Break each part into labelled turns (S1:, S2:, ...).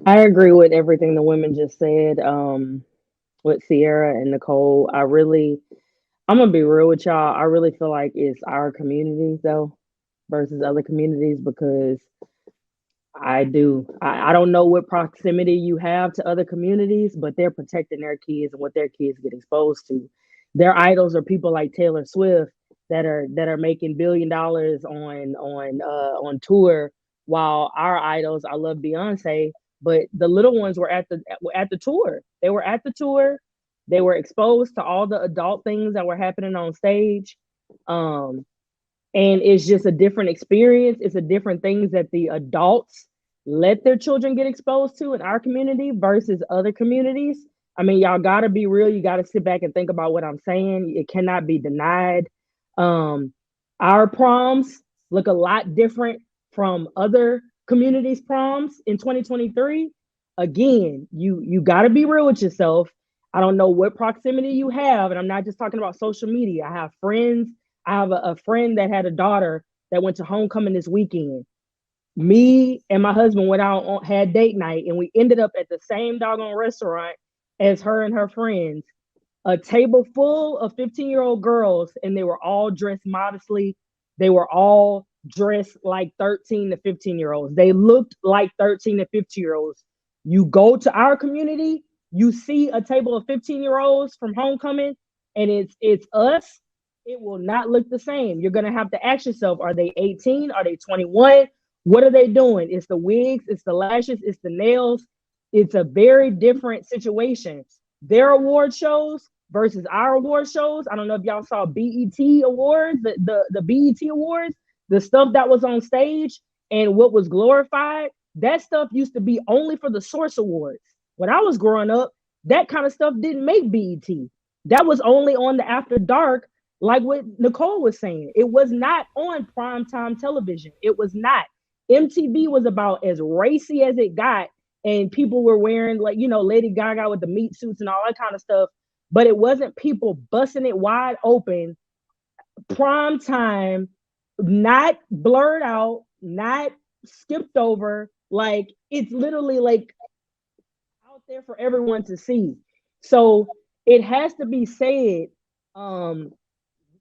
S1: I agree with everything the women just said. With Sierra and Nicole, I'm gonna be real with y'all. I really feel like it's our communities though versus other communities because I don't know what proximity you have to other communities, but they're protecting their kids and what their kids get exposed to. Their idols are people like Taylor Swift that are making $1 billion on tour, while our idols, I love Beyonce, but the little ones were at the tour. They were at the tour. They were exposed to all the adult things that were happening on stage. Um, and it's just a different experience. It's a different things that the adults let their children get exposed to in our community versus other communities. I mean, y'all got to be real. You got to sit back and think about what I'm saying. It cannot be denied. um our proms look a lot different from other communities proms in 2023. Again, you got to be real with yourself. I don't know what proximity you have, and I'm not just talking about social media. I have friends. I have a friend that had a daughter that went to homecoming this weekend. Me and my husband went out had date night, and we ended up at the same doggone restaurant as her and her friends. A table full of 15-year-old girls, and they were all dressed modestly. They were all dressed like 13 to 15-year-olds. They looked like 13 to 50-year-olds. You go to our community, you see a table of 15-year-olds from homecoming, and it's us. It will not look the same. You're gonna have to ask yourself: Are they 18? Are they 21? What are they doing? It's the wigs, it's the lashes, it's the nails. It's a very different situation. Their award shows versus our award shows. I don't know if y'all saw BET Awards, the BET Awards, the stuff that was on stage and what was glorified. That stuff used to be only for the Source Awards. When I was growing up, that kind of stuff didn't make BET. That was only on the After Dark, like what Nicole was saying. It was not on primetime television. It was not. MTV was about as racy as it got, and people were wearing, like, Lady Gaga with the meat suits and all that kind of stuff, but it wasn't people busting it wide open, prime time, not blurred out, not skipped over. Like, it's literally like out there for everyone to see. So it has to be said, um,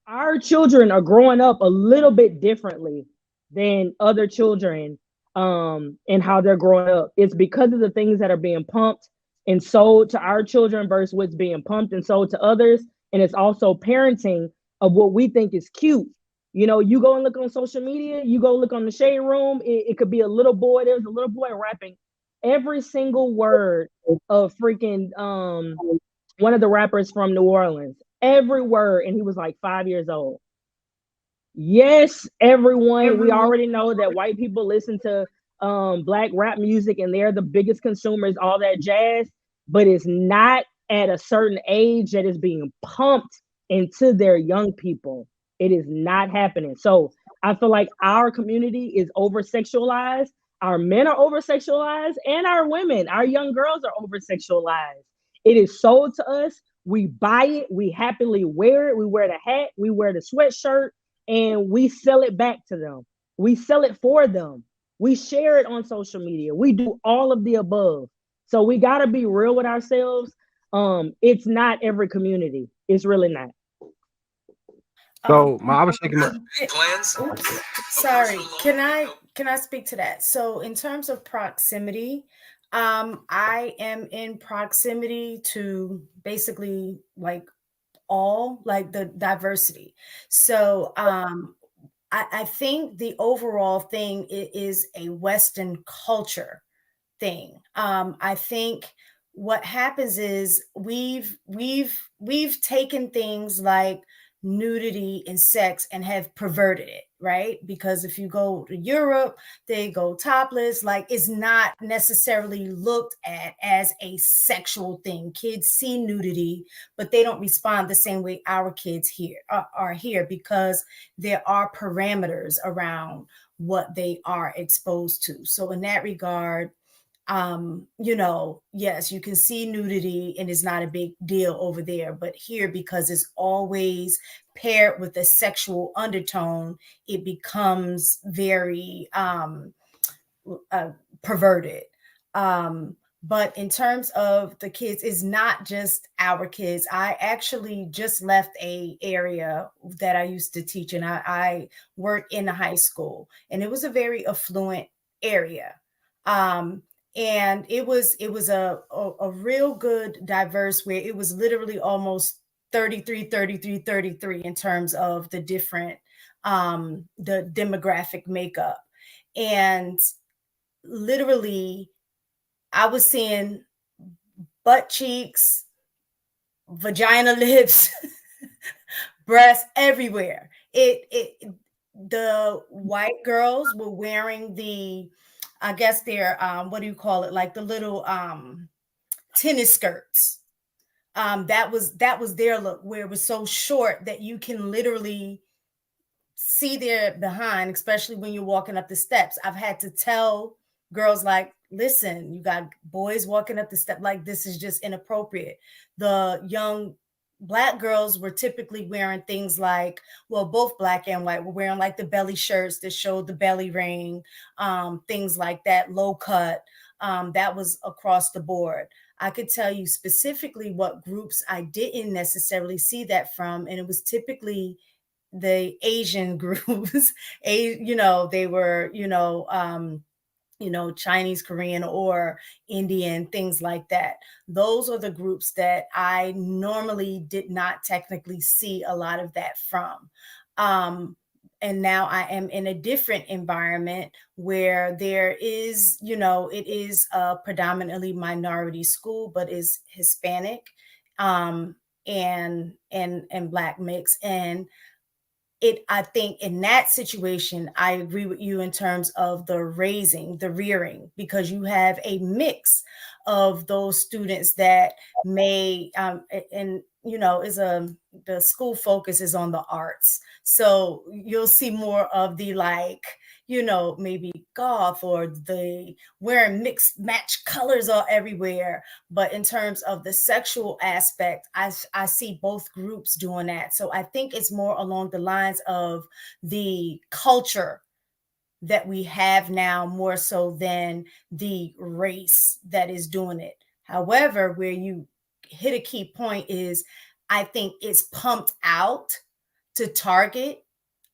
S1: our children are growing up a little bit differently than other children, and how they're growing up. It's because of the things that are being pumped and sold to our children versus what's being pumped and sold to others. And it's also parenting of what we think is cute. You go and look on social media, you go look on the shade room, it could be a little boy. There's a little boy rapping every single word of freaking one of the rappers from New Orleans, every word, and he was like 5 years old. Yes, everyone, we
S2: Everyone.
S1: already know that white people listen to black rap music and they're the biggest consumers, all that jazz, but it's not at a certain age that is being pumped into their young people. It is not happening. So I feel like our community is over sexualized. Our men are over sexualized, and our women, our young girls are over sexualized. It is sold to us. We buy it. We happily wear it. We wear the hat. We wear the sweatshirt, and we sell it back to them. We sell it for them. We share it on social media. We do all of the above. So we got to be real with ourselves. It's not every community. It's really not.
S2: Um,
S3: I was thinking,
S2: oops, sorry. Can I speak to that? So in terms of proximity, I am in proximity to basically like all like the diversity. So I think the overall thing is a Western culture thing. I think what happens is we've taken things like nudity and sex and have perverted it, right? Because if you go to Europe, they go topless. Like, it's not necessarily looked at as a sexual thing. Kids see nudity, but they don't respond the same way our kids here are here, because there are parameters around what they are exposed to. So in that regard, yes, you can see nudity and it's not a big deal over there, but here, because it's always paired with a sexual undertone, it becomes very uh, perverted. But in terms of the kids, it's not just our kids. I actually just left a area that I used to teach, and I work in a high school, and it was a very affluent area. Um, and it was a real good diverse, where it was literally almost 33, 33, 33 in terms of the different the demographic makeup. And literally I was seeing butt cheeks, vagina lips, breasts everywhere. The white girls were wearing the, I guess they're what do you call it? Like the little tennis skirts. That was their look, where it was so short that you can literally see their behind, especially when you're walking up the steps. I've had to tell girls, like, listen, you got boys walking up the step, like, this is just inappropriate. The young Black girls were typically wearing things like, well, both Black and white were wearing like the belly shirts that showed the belly ring, things like that, low cut. That was across the board. I could tell you specifically what groups I didn't necessarily see that from, and it was typically the Asian groups. They were, Chinese, Korean, or Indian, things like that. Those are the groups that I normally did not technically see a lot of that from. And now I am in a different environment where there is, it is a predominantly minority school, but is Hispanic, and Black mix. And I think in that situation, I agree with you in terms of the rearing, because you have a mix of those students that may, the school focus is on the arts. So you'll see more of the, like, maybe goth, or the wearing mixed match colors all everywhere. But in terms of the sexual aspect, I see both groups doing that. So I think it's more along the lines of the culture that we have now, more so than the race that is doing it. However, where you hit a key point is, I think it's pumped out to target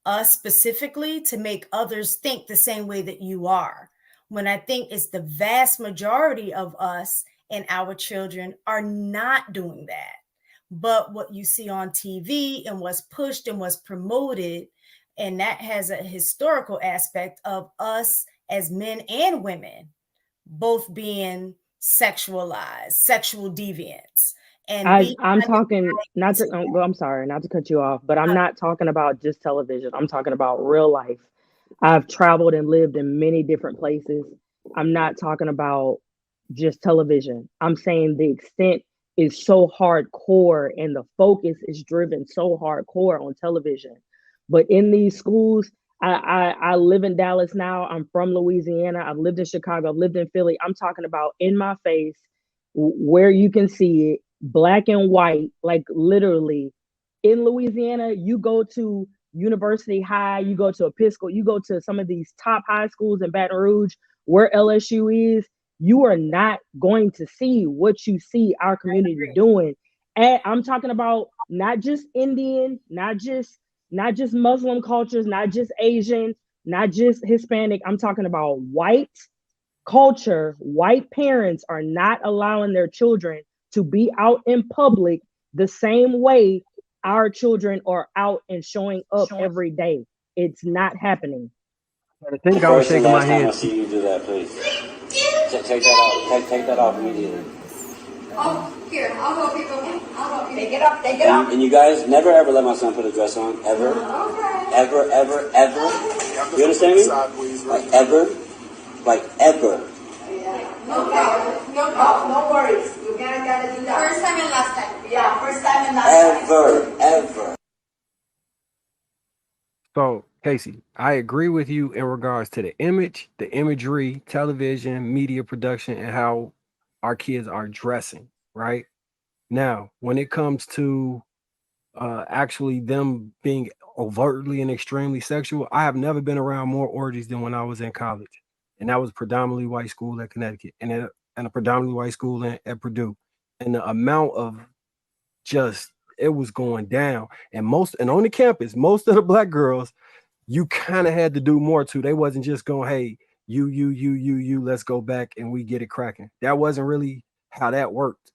S2: us specifically, to make others think the same way that you are. When I think it's the vast majority of us and our children are not doing that. But what you see on TV and what's pushed and what's promoted, and that has a historical aspect of us as men and women both being sexualized, sexual deviants, and
S1: I'm talking not to. Well, I'm sorry, not to cut you off, but I'm not talking about just television. I'm talking about real life. I've traveled and lived in many different places. I'm not talking about just television. I'm saying the extent is so hardcore and the focus is driven so hardcore on television. But in these schools, I live in Dallas now. I'm from Louisiana. I've lived in Chicago. I've lived in Philly. I'm talking about in my face, where you can see it, black and white, like literally. In Louisiana, you go to University High, you go to Episcopal, you go to some of these top high schools in Baton Rouge, where LSU is, you are not going to see what you see our community doing. And I'm talking about not just Indian, not just Muslim cultures, not just Asian, not just Hispanic. I'm talking about white culture. White parents are not allowing their children to be out in public the same way our children are out and showing up every day. It's not happening.
S3: I think I was shaking my head. I see you do that, please. Take that off. Take that off immediately.
S4: Oh, here, I'll help you. I'll help you. Take it up, take it up.
S3: And you guys never ever let my son put a dress on. Ever.
S4: Okay.
S3: Ever, ever, ever. You understand me? Like ever. Like ever.
S4: No problem. No worries. You gotta do that. First time and last time. Yeah, first time and last time.
S3: Ever.
S5: So, Casey, I agree with you in regards to the image, the imagery, television, media production, and how our kids are dressing, right? Now, when it comes to actually them being overtly and extremely sexual, I have never been around more orgies than when I was in college. and that was predominantly white school at Connecticut, and a predominantly white school at Purdue. And the amount of just, it was going down. And on the campus, most of the black girls, you kind of had to do more to. They wasn't just going, hey, you, let's go back and we get it cracking. That wasn't really how that worked.